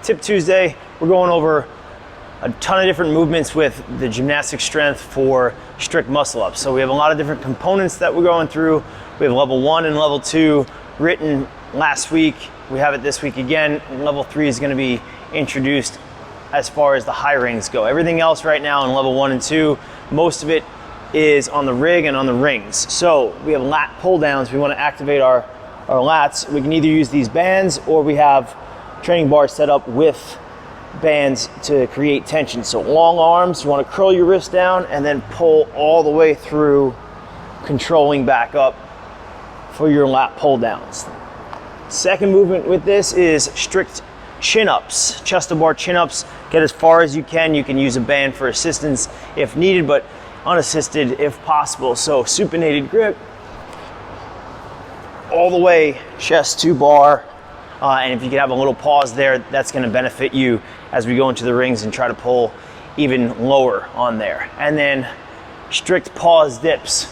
Tip Tuesday, we're going over a ton of different movements with the gymnastic strength for strict muscle ups. So we have a lot of different components that we're going through. We have level 1 and level 2 written last week. We have it this week again. Level 3 is going to be introduced as far as the high rings go. Everything else right now in level 1 and 2, most of it is on the rig and on the rings. So we have lat pull downs. We want to activate our lats. We can either use these bands, or we have training bars set up with bands to create tension. So long arms, you want to curl your wrist down and then pull all the way through, controlling back up for your lat pull downs. Second movement with this is strict chin ups, chest to bar chin ups. Get as far as you can. You can use a band for assistance if needed, but unassisted if possible. So supinated grip all the way, chest to bar. And if you can have a little pause there, that's going to benefit you as we go into the rings and try to pull even lower on there. And then strict pause dips.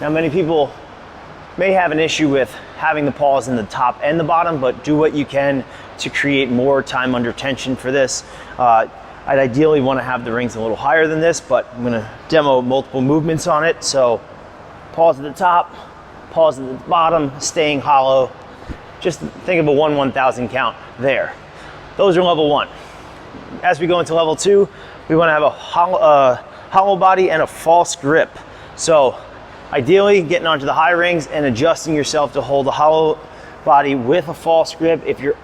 Now, many people may have an issue with having the pause in the top and the bottom, but do what you can to create more time under tension for this. I'd ideally want to have the rings a little higher than this, but I'm going to demo multiple movements on it. So pause at the top, pause at the bottom, staying hollow. Just think of a 1/1000 count there. Those are level 1. As we go into level 2, we want to have a hollow body and a false grip. So ideally getting onto the high rings and adjusting yourself to hold a hollow body with a false grip. If you're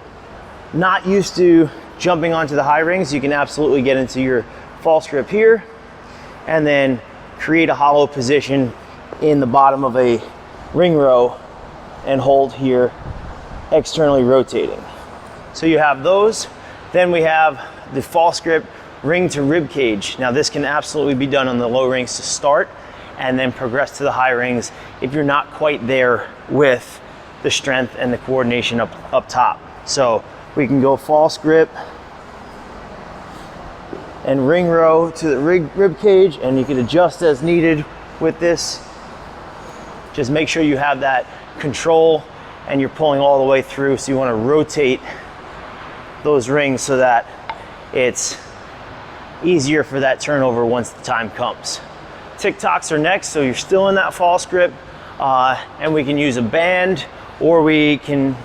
not used to jumping onto the high rings, you can absolutely get into your false grip here and then create a hollow position in the bottom of a ring row and hold here, externally rotating. So you have those. Then we have the false grip ring to rib cage. Now this can absolutely be done on the low rings to start and then progress to the high rings if you're not quite there with the strength and the coordination up top. So we can go false grip and ring row to the rib cage, and you can adjust as needed with this. Just make sure you have that control and you're pulling all the way through. So you want to rotate those rings so that it's easier for that turnover once the time comes. Tocks are next, so you're still in that false grip, and we can use a band, or we can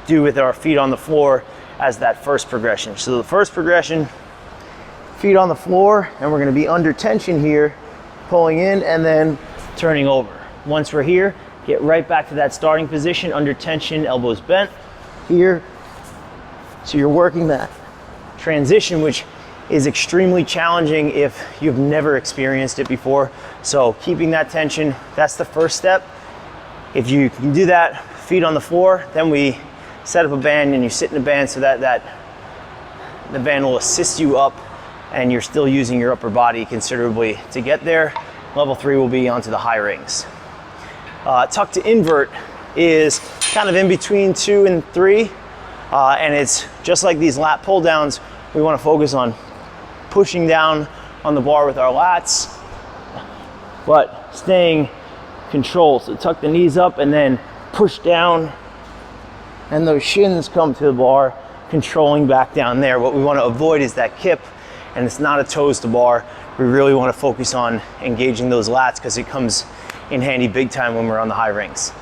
do with our feet on the floor as that first progression. So the first progression, feet on the floor, and we're going to be under tension here, pulling in and then turning over. Once we're here, get right back to that starting position, under tension, elbows bent here. So you're working that transition, which is extremely challenging if you've never experienced it before. So keeping that tension, that's the first step. If you can do that, feet on the floor, then we set up a band and you sit in a band so that the band will assist you up and you're still using your upper body considerably to get there. Level 3 will be onto the high rings. Tuck to invert is kind of in between 2 and 3, and it's just like these lat pull downs. We want to focus on pushing down on the bar with our lats, but staying controlled. So tuck the knees up and then push down, and those shins come to the bar, controlling back down there. What we want to avoid is that kip, and it's not a toes to bar. We really want to focus on engaging those lats because it comes in handy big time when we're on the high rings.